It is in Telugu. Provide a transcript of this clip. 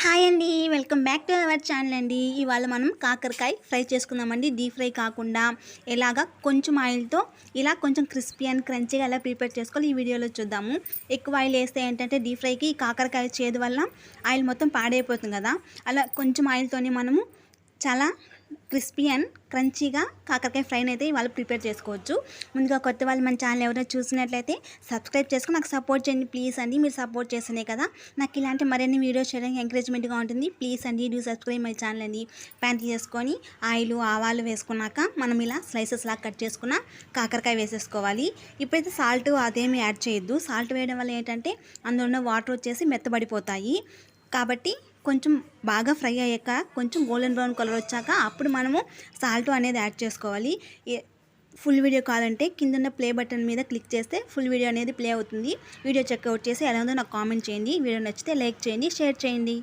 హాయ్ అండి, welcome back to our channel అండి. ఇవాళ మనం కాకరకాయ ఫ్రై చేసుకుందామండి. డీప్ ఫ్రై కాకుండా ఎలాగా కొంచెం ఆయిల్తో ఇలా కొంచెం క్రిస్పీ అండ్ క్రంచీగా ఎలా ప్రిపేర్ చేసుకోవాలి ఈ వీడియోలో చూద్దాము. ఎక్కువ ఆయిల్ వేస్తే ఏంటంటే డీప్ ఫ్రైకి కాకరకాయ చేదు వల్ల ఆయిల్ మొత్తం పాడైపోతుంది కదా. అలా కొంచెం ఆయిల్తోనే మనము చాలా క్రిస్పీ అండ్ క్రంచీగా కాకరకాయ ఫ్రైని అయితే ఇవాళ ప్రిపేర్ చేసుకోవచ్చు. ముందుగా కొత్త వాళ్ళు మన ఛానల్ ఎవరైనా చూసినట్లయితే సబ్స్క్రైబ్ చేసుకుని నాకు సపోర్ట్ చేయండి ప్లీజ్ అండి. మీరు సపోర్ట్ చేస్తేనే కదా నాకు ఇలాంటి మరిన్ని వీడియోస్ చేయడానికి ఎంకరేజ్మెంట్గా ఉంటుంది. ప్లీజ్ అండి డూ సబ్స్క్రైబ్ మై ఛానల్ అండి. ప్యాన్ తీసుకొని ఆవాలు వేసుకున్నాక మనం ఇలా స్లైసెస్ లాగా కట్ చేసుకున్న కాకరకాయ వేసేసుకోవాలి. ఇప్పుడైతే సాల్ట్ అదేమీ యాడ్ చేయొద్దు. సాల్ట్ వేయడం వల్ల ఏంటంటే అందులో ఉన్న వాటర్ వచ్చేసి మెత్తబడిపోతాయి. కాబట్టి కొంచెం బాగా ఫ్రై అయ్యాక కొంచెం గోల్డెన్ బ్రౌన్ కలర్ వచ్చాక అప్పుడు మనము సాల్ట్ అనేది యాడ్ చేసుకోవాలి. ఫుల్ వీడియో కావాలంటే కింద ప్లే బటన్ మీద క్లిక్ చేస్తే ఫుల్ వీడియో అనేది ప్లే అవుతుంది. వీడియో చెక్అవుట్ చేసి ఎలా ఉందో నాకు కామెంట్ చేయండి. వీడియో నచ్చితే లైక్ చేయండి, షేర్ చేయండి.